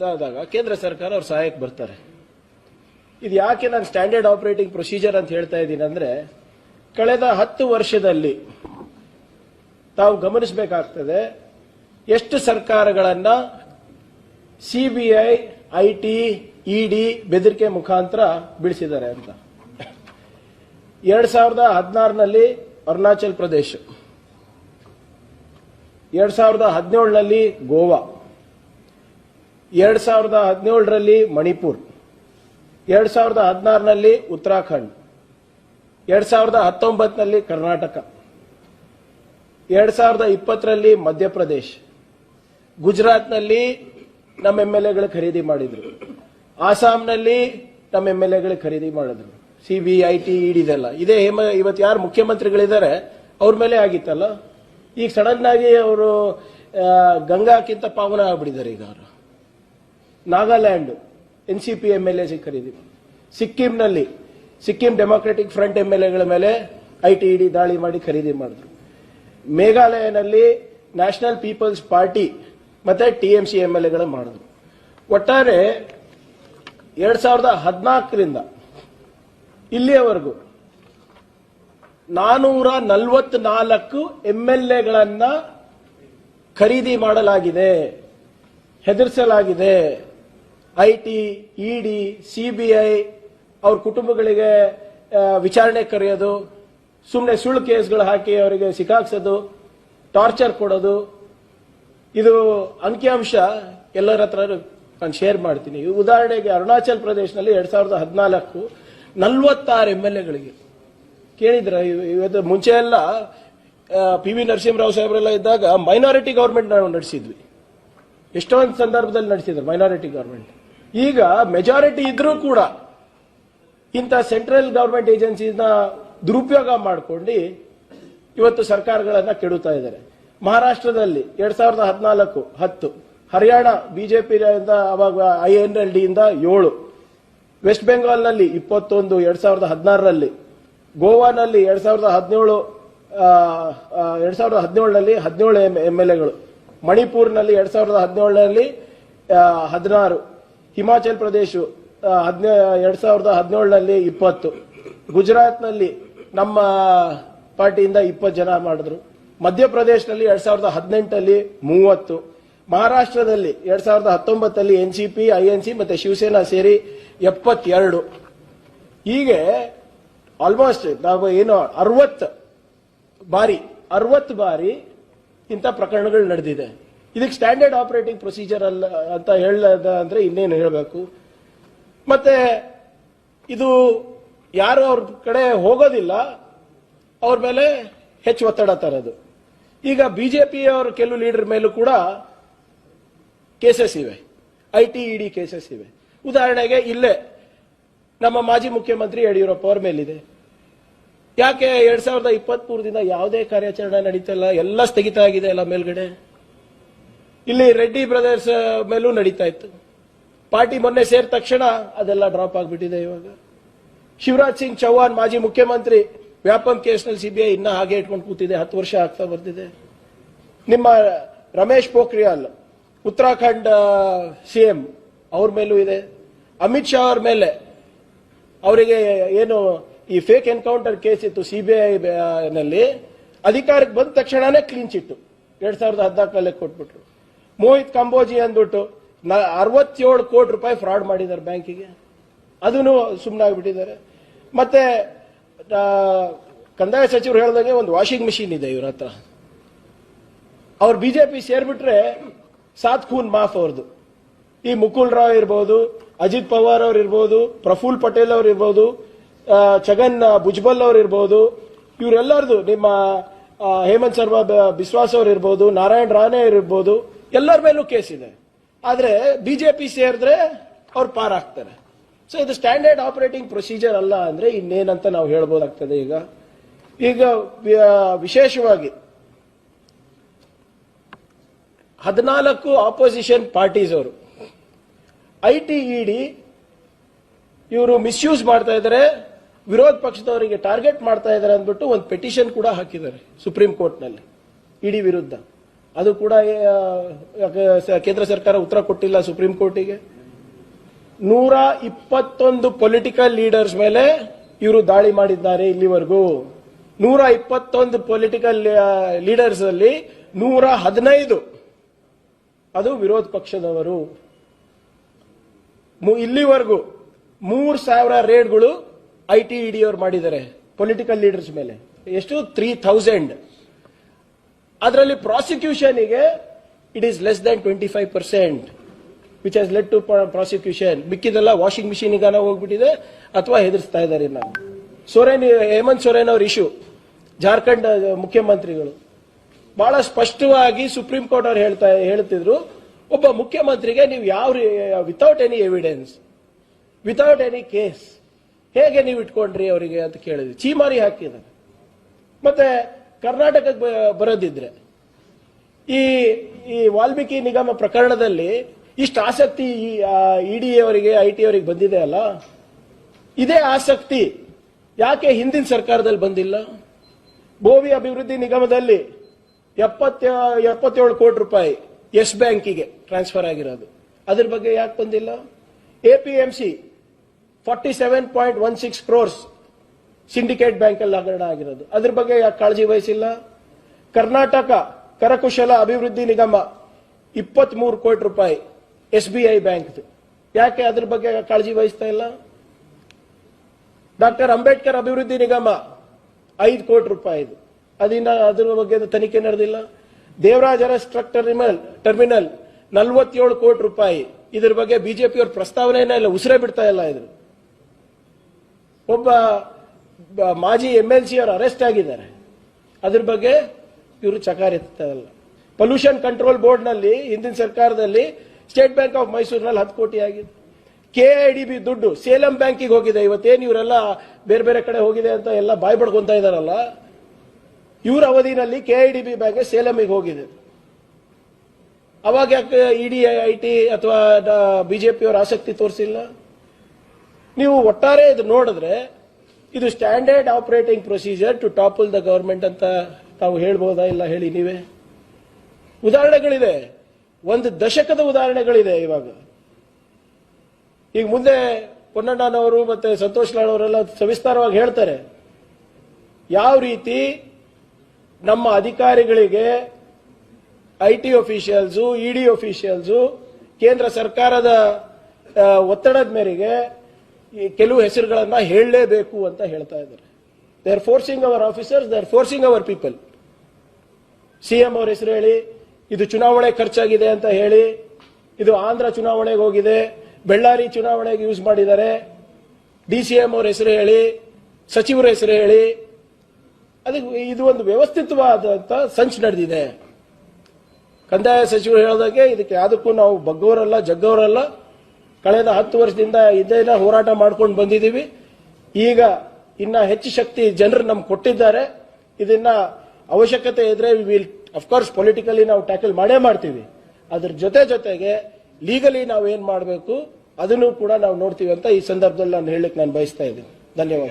ಇದಾದಾಗ ಕೇಂದ್ರ ಸರ್ಕಾರ ಅವ್ರ ಸಹಾಯಕ್ಕೆ ಬರ್ತಾರೆ. ಇದು ಯಾಕೆ ನಾನು ಸ್ಟ್ಯಾಂಡರ್ಡ್ ಆಪರೇಟಿಂಗ್ ಪ್ರೊಸೀಜರ್ ಅಂತ ಹೇಳ್ತಾ ಇದ್ದೀನಿ ಅಂದ್ರೆ, ಕಳೆದ 10 ವರ್ಷದಲ್ಲಿ ತಾವು ಗಮನಿಸಬೇಕಾಗ್ತದೆ ಎಷ್ಟು ಸರ್ಕಾರಗಳನ್ನ ಸಿಬಿಐ, ಐಟಿ, ಇಡಿ ಬೆದರಿಕೆ ಮುಖಾಂತರ ಬೀಳಿಸಿದ್ದಾರೆ ಅಂತ. 2016ನಲ್ಲಿ ಅರುಣಾಚಲ್ ಪ್ರದೇಶ, 2017ನಲ್ಲಿ ಗೋವಾ, 2017ರಲ್ಲಿ ಮಣಿಪುರ್, 2016ನಲ್ಲಿ ಉತ್ತರಾಖಂಡ್, 2019ನಲ್ಲಿ ಕರ್ನಾಟಕ, 2020ರಲ್ಲಿ ಮಧ್ಯಪ್ರದೇಶ, ಗುಜರಾತ್ನಲ್ಲಿ ನಮ್ಮ ಎಂಎಲ್ಎಗಳು ಖರೀದಿ ಮಾಡಿದ್ರು, ಆಸಾಂನಲ್ಲಿ ನಮ್ಮ ಎಂಎಲ್ಎಗಳು ಖರೀದಿ ಮಾಡಿದ್ರು. ಸಿಬಿಐ, ಐಟಿ, ಇಡಿದೆಲ್ಲ ಇದೇ ಇವತ್ತು ಯಾರು ಮುಖ್ಯಮಂತ್ರಿಗಳಿದ್ದಾರೆ ಅವ್ರ ಮೇಲೆ ಆಗಿತ್ತಲ್ಲ. ಈಗ ಸಡನ್ ಆಗಿ ಅವರು ಗಂಗಾಕ್ಕಿಂತ ಪಾವನ ಆಗ್ಬಿಟ್ಟಿದ್ದಾರೆ. ಈಗ ಅವರು ನಾಗಾಲ್ಯಾಂಡ್ ಎನ್ಸಿಪಿ ಎಂಎಲ್ಎ ಖರೀದಿ, ಸಿಕ್ಕಿಂನಲ್ಲಿ ಸಿಕ್ಕಿಂ ಡೆಮಾಕ್ರೆಟಿಕ್ ಫ್ರಂಟ್ ಎಂಎಲ್ಎಗಳ ಮೇಲೆ ಐಟಿ, ಇಡಿ ದಾಳಿ ಮಾಡಿ ಖರೀದಿ ಮಾಡಿದ್ರು. ಮೇಘಾಲಯನಲ್ಲಿ ನ್ಯಾಷನಲ್ ಪೀಪಲ್ಸ್ ಪಾರ್ಟಿ ಮತ್ತೆ ಟಿಎಂಸಿ ಎಂಎಲ್ಎಗಳು ಮಾಡಿದ್ರು. ಒಟ್ಟಾರೆ 2014ರಿಂದ ಇಲ್ಲಿಯವರೆಗೂ 444 ಎಂಎಲ್ಎಗಳನ್ನ ಖರೀದಿ ಮಾಡಲಾಗಿದೆ, ಹೆದರಿಸಲಾಗಿದೆ. ಐಟಿ, ಇಡಿ, ಸಿಬಿಐ ಅವ್ರ ಕುಟುಂಬಗಳಿಗೆ ವಿಚಾರಣೆ ಕರೆಯೋದು, ಸುಮ್ಮನೆ ಸುಳ್ಳು ಕೇಸ್ಗಳು ಹಾಕಿ ಅವರಿಗೆ ಸಿಕ್ಕಾಕ್ಸೋದು, ಟಾರ್ಚರ್ ಕೊಡೋದು. ಇದು ಅಂಕಿಅಂಶ ಎಲ್ಲರ ಹತ್ರ ನಾನು ಶೇರ್ ಮಾಡ್ತೀನಿ. ಉದಾಹರಣೆಗೆ ಅರುಣಾಚಲ್ ಪ್ರದೇಶನಲ್ಲಿ 2014 46 ಎಂಎಲ್ಎಗಳಿಗೆ ಕೇಳಿದ್ರ. ಇವತ್ತು ಮುಂಚೆ ಎಲ್ಲ ಪಿ ವಿ ನರಸಿಂಹರಾವ್ ಸಾಹೇಬರೆಲ್ಲ ಇದ್ದಾಗ ಮೈನಾರಿಟಿ ಗವರ್ಮೆಂಟ್ ನಾವು ನಡೆಸಿದ್ವಿ, ಎಷ್ಟೊಂದು ಸಂದರ್ಭದಲ್ಲಿ ನಡೆಸಿದ್ರು ಮೈನಾರಿಟಿ ಗವರ್ಮೆಂಟ್. ಈಗ ಮೆಜಾರಿಟಿ ಇದ್ರೂ ಕೂಡ ಇಂಥ ಸೆಂಟ್ರಲ್ ಗವರ್ಮೆಂಟ್ ಏಜೆನ್ಸಿನ ದುರುಪಯೋಗ ಮಾಡ್ಕೊಂಡು ಇವತ್ತು ಸರ್ಕಾರಗಳನ್ನ ಕೆಡುತ್ತಾ ಇದ್ದಾರೆ. ಮಹಾರಾಷ್ಟ್ರದಲ್ಲಿ 2014 10, ಹರಿಯಾಣ ಬಿಜೆಪಿ ಅವಾಗ INLD ಇಂದ 7, ವೆಸ್ಟ್ ಬೆಂಗಾಲ್ನಲ್ಲಿ 21 2016ರಲ್ಲಿ, ಗೋವಾನಲ್ಲಿ 2017ನಲ್ಲಿ 17 ಎಂಎಲ್ಎಗಳು, ಮಣಿಪುರ್ನಲ್ಲಿ 2017ನಲ್ಲಿ 16, ಹಿಮಾಚಲ್ ಪ್ರದೇಶ 2017ನಲ್ಲಿ 20, ಗುಜರಾತ್ನಲ್ಲಿ ನಮ್ಮ ಪಾರ್ಟಿಯಿಂದ 20 ಜನ ಮಾಡಿದ್ರು, ಮಧ್ಯಪ್ರದೇಶದಲ್ಲಿ 2018ರಲ್ಲಿ 30, ಮಹಾರಾಷ್ಟ್ರದಲ್ಲಿ 2019ರಲ್ಲಿ ಎನ್ಸಿಪಿ, ಐಎನ್ಸಿ ಮತ್ತೆ ಶಿವಸೇನಾ ಸೇರಿ 72. ಹೀಗೆ ಆಲ್ಮೋಸ್ಟ್ ನಾವು ಏನು 60 ಬಾರಿ ಇಂಥ ಪ್ರಕರಣಗಳು ನಡೆದಿದೆ. ಇದಕ್ಕೆ ಸ್ಟ್ಯಾಂಡರ್ಡ್ ಆಪರೇಟಿಂಗ್ ಪ್ರೊಸೀಜರ್ ಅಲ್ಲ ಅಂತ ಹೇಳದ ಅಂದ್ರೆ ಇನ್ನೇನು ಹೇಳಬೇಕು. ಮತ್ತೆ ಇದು ಯಾರು ಅವ್ರ ಕಡೆ ಹೋಗೋದಿಲ್ಲ, ಅವ್ರ ಮೇಲೆ ಹೆಚ್ಚು ಒತ್ತಡ ತರೋದು. ಈಗ ಬಿಜೆಪಿ ಅವರ ಕೆಲವು ಲೀಡರ್ ಮೇಲೂ ಕೂಡ ಕೇಸಸ್ ಇವೆ, ಐಟಿ, ಇಡಿ ಕೇಸಸ್ ಇವೆ. ಉದಾಹರಣೆಗೆ ಇಲ್ಲೇ ನಮ್ಮ ಮಾಜಿ ಮುಖ್ಯಮಂತ್ರಿ ಯಡಿಯೂರಪ್ಪ ಅವರ ಮೇಲಿದೆ. ಯಾಕೆ 2023ದಿಂದ ಯಾವುದೇ ಕಾರ್ಯಾಚರಣೆ ನಡೀತಲ್ಲ, ಎಲ್ಲ ಸ್ಥಗಿತ ಆಗಿದೆ ಎಲ್ಲ ಮೇಲ್ಗಡೆ. ಇಲ್ಲಿ ರೆಡ್ಡಿ ಬ್ರದರ್ಸ್ ಮೇಲೂ ನಡೀತಾ ಇತ್ತು. ಪಾರ್ಟಿ ಮೊನ್ನೆ ಸೇರಿದ ತಕ್ಷಣ ಅದೆಲ್ಲ ಡ್ರಾಪ್ ಆಗಿಬಿಟ್ಟಿದೆ. ಇವಾಗ ಶಿವರಾಜ್ ಸಿಂಗ್ ಚೌಹಾಣ್ ಮಾಜಿ ಮುಖ್ಯಮಂತ್ರಿ ವ್ಯಾಪಂ ಕೇಸ್ನಲ್ಲಿ ಸಿಬಿಐ ಇನ್ನ ಹಾಗೆ ಇಟ್ಕೊಂಡು ಕೂತಿದೆ, 10 ವರ್ಷ ಆಗ್ತಾ ಬರ್ತಿದೆ. ನಿಮ್ಮ ರಮೇಶ್ ಪೋಖ್ರಿಯಾಲ್ ಉತ್ತರಾಖಂಡ್ ಸಿಎಂ ಅವ್ರ ಮೇಲೂ ಇದೆ. ಅಮಿತ್ ಶಾ ಅವ್ರ ಮೇಲೆ ಅವರಿಗೆ ಏನು ಈ ಫೇಕ್ ಎನ್ಕೌಂಟರ್ ಕೇಸ್ ಇತ್ತು ಸಿಬಿಐ ನಲ್ಲಿ, ಅಧಿಕಾರಕ್ಕೆ ಬಂದ ತಕ್ಷಣನೇ ಕ್ಲೀನ್ ಚಿಟ್ಟು 2014ರಲ್ಲಿ ಕೊಟ್ಬಿಟ್ರು. ಮೋಹಿತ್ ಕಂಬೋಜಿ ಅಂದ್ಬಿಟ್ಟು 67 ಕೋಟಿ ರೂಪಾಯಿ ಫ್ರಾಡ್ ಮಾಡಿದ್ದಾರೆ ಬ್ಯಾಂಕಿಗೆ, ಅದನ್ನು ಸುಮ್ಮನಾಗ್ಬಿಟ್ಟಿದ್ದಾರೆ. ಮತ್ತೆ ಕಂದಾಯ ಸಚಿವರು ಹೇಳಿದಂಗೆ ಒಂದು ವಾಷಿಂಗ್ ಮಿಷಿನ್ ಇದೆ ಇವ್ರ ಹತ್ರ. ಅವ್ರು ಬಿಜೆಪಿ ಸೇರ್ಬಿಟ್ರೆ 7 ಖೂನ್ ಮಾಫ್ ಅವ್ರದ್ದು. ಈ ಮುಕುಲ್ ರಾವ್ ಇರ್ಬೋದು, ಅಜಿತ್ ಪವಾರ್ ಅವ್ರು ಇರ್ಬೋದು, ಪ್ರಫುಲ್ ಪಟೇಲ್ ಅವ್ರು ಇರ್ಬೋದು, ಛಗನ್ ಭುಜ್ಬಲ್ ಅವ್ರು ಇರ್ಬೋದು, ಇವರೆಲ್ಲರದು, ನಿಮ್ಮ ಹೇಮಂತ್ ಸರ್ಮಾ ಬಿಸ್ವಾಸ್ ಅವ್ರು ಇರ್ಬೋದು, ನಾರಾಯಣ್ ರಾಣೆ ಇರ್ಬೋದು, ಎಲ್ಲರ ಮೇಲೂ ಕೇಸ್ ಇದೆ. ಆದ್ರೆ ಬಿಜೆಪಿ ಸೇರಿದ್ರೆ ಅವ್ರು ಪಾರ್ ಆಗ್ತಾರೆ. ಸೊ ಇದು ಸ್ಟ್ಯಾಂಡರ್ಡ್ ಆಪರೇಟಿಂಗ್ ಪ್ರೊಸೀಜರ್ ಅಲ್ಲ ಅಂದ್ರೆ ಇನ್ನೇನಂತ ನಾವು ಹೇಳ್ಬೋದಾಗ್ತದೆ. ಈಗ ವಿಶೇಷವಾಗಿ 14 ಆಪೋಸಿಷನ್ ಪಾರ್ಟೀಸ್ ಅವರು ಐಟಿ, ಇಡಿ ಇವರು ಮಿಸ್ಯೂಸ್ ಮಾಡ್ತಾ ಇದ್ದಾರೆ, ವಿರೋಧ ಪಕ್ಷದವರಿಗೆ ಟಾರ್ಗೆಟ್ ಮಾಡ್ತಾ ಇದ್ದಾರೆ ಅಂದ್ಬಿಟ್ಟು ಒಂದು ಪೆಟಿಷನ್ ಕೂಡ ಹಾಕಿದ್ದಾರೆ ಸುಪ್ರೀಂ ಕೋರ್ಟ್ನಲ್ಲಿ ಇಡಿ ವಿರುದ್ಧ. ಅದು ಕೂಡ ಕೇಂದ್ರ ಸರ್ಕಾರ ಉತ್ತರ ಕೊಟ್ಟಿಲ್ಲ ಸುಪ್ರೀಂ ಕೋರ್ಟಿಗೆ. 121 ಪೊಲಿಟಿಕಲ್ ಲೀಡರ್ಸ್ ಮೇಲೆ ಇವರು ದಾಳಿ ಮಾಡಿದ್ದಾರೆ ಇಲ್ಲಿವರೆಗೂ. 121 ಪೊಲಿಟಿಕಲ್ ಲೀಡರ್ಸ್ ಅಲ್ಲಿ 115 ಅದು ವಿರೋಧ ಪಕ್ಷದವರು. ಇಲ್ಲಿವರೆಗೂ 3000 ರೇಡ್ಗಳು ITED ಅವರು ಮಾಡಿದ್ದಾರೆ ಪೊಲಿಟಿಕಲ್ ಲೀಡರ್ಸ್ ಮೇಲೆ. ಎಷ್ಟು? 3000. ಅದರಲ್ಲಿ ಪ್ರಾಸಿಕ್ಯೂಷನ್ಗೆ it is less than 25%, which has led to prosecution. ಮಿಕ್ಕಿದೆಲ್ಲ ವಾಷಿಂಗ್ ಮಿಷಿನ್ ಗಾನ ಹೋಗ್ಬಿಟ್ಟಿದೆ ಅಥವಾ ಹೆದರ್ಸ್ತಾ ಇದ್ದಾರೆ. ನಾವು ಹೇಮಂತ್ ಸೊರೇನ್ ಅವ್ರ ಇಶ್ಯೂ, ಜಾರ್ಖಂಡ್ ಮುಖ್ಯಮಂತ್ರಿಗಳು ಬಹಳ ಸ್ಪಷ್ಟವಾಗಿ ಸುಪ್ರೀಂ ಕೋರ್ಟ್ ಅವರು ಹೇಳ್ತಿದ್ರು, ಒಬ್ಬ ಮುಖ್ಯಮಂತ್ರಿಗೆ ನೀವು ಯಾವ without any evidence, without any case ಹೇಗೆ ನೀವು ಇಟ್ಕೊಂಡ್ರಿ ಅವರಿಗೆ ಅಂತ ಕೇಳಿದ್ವಿ. ಚೀಮಾರಿ ಹಾಕಿದ್ದಾರೆ. ಮತ್ತೆ ಕರ್ನಾಟಕಕ್ಕೆ ಬರೋದಿದ್ರೆ ಈ ವಾಲ್ಮೀಕಿ ನಿಗಮ ಪ್ರಕರಣದಲ್ಲಿ ಇಷ್ಟು ಆಸಕ್ತಿ ಇಡಿ ಅವರಿಗೆ IT ಅವರಿಗೆ ಬಂದಿದೆ ಅಲ್ಲ, ಇದೇ ಆಸಕ್ತಿ ಯಾಕೆ ಹಿಂದಿನ ಸರ್ಕಾರದಲ್ಲಿ ಬಂದಿಲ್ಲ? ಬೋವಿ ಅಭಿವೃದ್ಧಿ ನಿಗಮದಲ್ಲಿ 77 ಕೋಟಿ ರೂಪಾಯಿ ಯೆಸ್ ಬ್ಯಾಂಕಿಗೆ ಟ್ರಾನ್ಸ್ಫರ್ ಆಗಿರೋದು, ಅದ್ರ ಬಗ್ಗೆ ಯಾಕೆ ಬಂದಿಲ್ಲ? APMC 47.16 crores ಸಿಂಡಿಕೇಟ್ ಬ್ಯಾಂಕ್ ಅಲ್ಲಿ ಹಗರಣ ಆಗಿರೋದು, ಅದ್ರ ಬಗ್ಗೆ ಯಾಕೆ ಕಾಳಜಿ ವಹಿಸಿಲ್ಲ? ಕರ್ನಾಟಕ ಕರಕುಶಲ ಅಭಿವೃದ್ಧಿ ನಿಗಮ 23 ಕೋಟಿ ರೂಪಾಯಿ SBI ಬ್ಯಾಂಕ್, ಯಾಕೆ ಅದ್ರ ಬಗ್ಗೆ ಕಾಳಜಿ ವಹಿಸ್ತಾ ಇಲ್ಲ? ಡಾಕ್ಟರ್ ಅಂಬೇಡ್ಕರ್ ಅಭಿವೃದ್ಧಿ ನಿಗಮ 5 ಕೋಟಿ ರೂಪಾಯಿ, ಅದ್ರ ಬಗ್ಗೆ ತನಿಖೆ ನಡೆದಿಲ್ಲ. ದೇವರಾಜ ಅರಸ್ ಟ್ರಕ್ ಟರ್ಮಿನಲ್ 47 ಕೋಟಿ ರೂಪಾಯಿ, ಇದ್ರ ಬಗ್ಗೆ ಬಿಜೆಪಿ ಅವ್ರ ಪ್ರಸ್ತಾವನೆಯನ್ನ ಇಲ್ಲ, ಉಸಿರೇ ಬಿಡ್ತಾ ಇಲ್ಲ. ಇದ್ರು ಒಬ್ಬ ಮಾಜಿ MLC ಅವರು ಅರೆಸ್ಟ್ ಆಗಿದ್ದಾರೆ, ಅದ್ರ ಬಗ್ಗೆ ಇವರು ಚಕಾರ ಎತ್ತಾ ಇಲ್ಲ. ಪೊಲ್ಯೂಷನ್ ಕಂಟ್ರೋಲ್ ಬೋರ್ಡ್ ನಲ್ಲಿ ಹಿಂದಿನ ಸರ್ಕಾರದಲ್ಲಿ ಸ್ಟೇಟ್ ಬ್ಯಾಂಕ್ ಆಫ್ ಮೈಸೂರಿನಲ್ಲಿ 10 ಕೋಟಿ ಆಗಿದೆ. KIDB ದುಡ್ಡು ಸೇಲಂ ಬ್ಯಾಂಕಿಗೆ ಹೋಗಿದೆ. ಇವತ್ತೇನು ಇವರೆಲ್ಲ ಬೇರೆ ಬೇರೆ ಕಡೆ ಹೋಗಿದೆ ಅಂತ ಎಲ್ಲ ಬಾಯ್ ಬಡ್ಕೊಂತ ಇದಾರಲ್ಲ, ಇವರ ಅವಧಿನಲ್ಲಿ KIDB ಬ್ಯಾಂಕ್ ಸೇಲಂಗೆ ಹೋಗಿದೆ. ಅವಾಗ ಯಾಕೆ ED IT ಅಥವಾ ಬಿಜೆಪಿ ಅವರ ಆಸಕ್ತಿ ತೋರಿಸಿಲ್ಲ? ನೀವು ಒಟ್ಟಾರೆ ಇದು ನೋಡಿದ್ರೆ ಇದು standard operating procedure to topple the government ಅಂತ ತಾವು ಹೇಳ್ಬೋದಾ? ಇಲ್ಲ, ಹೇಳಿ ನೀವೇ. ಉದಾಹರಣೆಗಳಿದೆ, ಒಂದು ದಶಕದ ಉದಾಹರಣೆಗಳಿದೆ. ಇವಾಗ ಈಗ ಮುಂದೆ ಪೊನ್ನಣ್ಣನವರು ಮತ್ತೆ ಸಂತೋಷ್ ಲಾಡ್ ಅವರೆಲ್ಲ ಸವಿಸ್ತಾರವಾಗಿ ಹೇಳ್ತಾರೆ ಯಾವ ರೀತಿ ನಮ್ಮ ಅಧಿಕಾರಿಗಳಿಗೆ IT ಅಫಿಷಿಯಲ್ಸು, ED ಅಫಿಷಿಯಲ್ಸು ಕೇಂದ್ರ ಸರ್ಕಾರದ ಒತ್ತಡದ ಮೇರೆಗೆ ಕೆಲವು ಹೆಸರುಗಳನ್ನ ಹೇಳಲೇಬೇಕು ಅಂತ ಹೇಳ್ತಾ ಇದ್ದಾರೆ. They are forcing our officers, they are forcing our people. CM ಅವ್ರ ಹೆಸರು ಹೇಳಿ, ಇದು ಚುನಾವಣೆ ಖರ್ಚಾಗಿದೆ ಅಂತ ಹೇಳಿ, ಇದು ಆಂಧ್ರ ಚುನಾವಣೆಗೆ ಹೋಗಿದೆ, ಬೆಳ್ಳಾರಿ ಚುನಾವಣೆಗೆ ಯೂಸ್ ಮಾಡಿದ್ದಾರೆ. DCM ಅವ್ರ ಹೆಸರು ಹೇಳಿ, ಸಚಿವರ ಹೆಸರು ಹೇಳಿ, ಅದಕ್ಕೆ ಇದು ಒಂದು ವ್ಯವಸ್ಥಿತವಾದಂತ ಸಂಚು ನಡೆದಿದೆ. ಕಂದಾಯ ಸಚಿವರು ಹೇಳಿದಾಗೆ ಇದಕ್ಕೆ ಯಾವುದಕ್ಕೂ ನಾವು ಬಗ್ಗವರಲ್ಲ, ಜಗ್ಗವರಲ್ಲ. ಕಳೆದ 10 ವರ್ಷದಿಂದ ಇದೇನ ಹೋರಾಟ ಮಾಡ್ಕೊಂಡು ಬಂದಿದ್ದೀವಿ. ಈಗ ಇನ್ನ ಹೆಚ್ಚು ಶಕ್ತಿ ಜನರು ನಮ್ಗೆ ಕೊಟ್ಟಿದ್ದಾರೆ. ಇದನ್ನ ಅವಶ್ಯಕತೆ ಇದ್ರೆ ವಿ ವಿಲ್ ಅಫ್ಕೋರ್ಸ್ ಪೊಲಿಟಿಕಲಿ ನಾವು ಟ್ಯಾಕಲ್ ಮಾಡೇ ಮಾಡ್ತೀವಿ. ಅದ್ರ ಜೊತೆಗೆ ಲೀಗಲಿ ನಾವು ಏನ್ ಮಾಡಬೇಕು ಅದನ್ನು ಕೂಡ ನಾವು ನೋಡ್ತೀವಿ ಅಂತ ಈ ಸಂದರ್ಭದಲ್ಲಿ ನಾನು ಹೇಳಲಿಕ್ಕೆ ನಾನು ಬಯಸ್ತಾ ಇದ್ದೀನಿ. ಧನ್ಯವಾದ.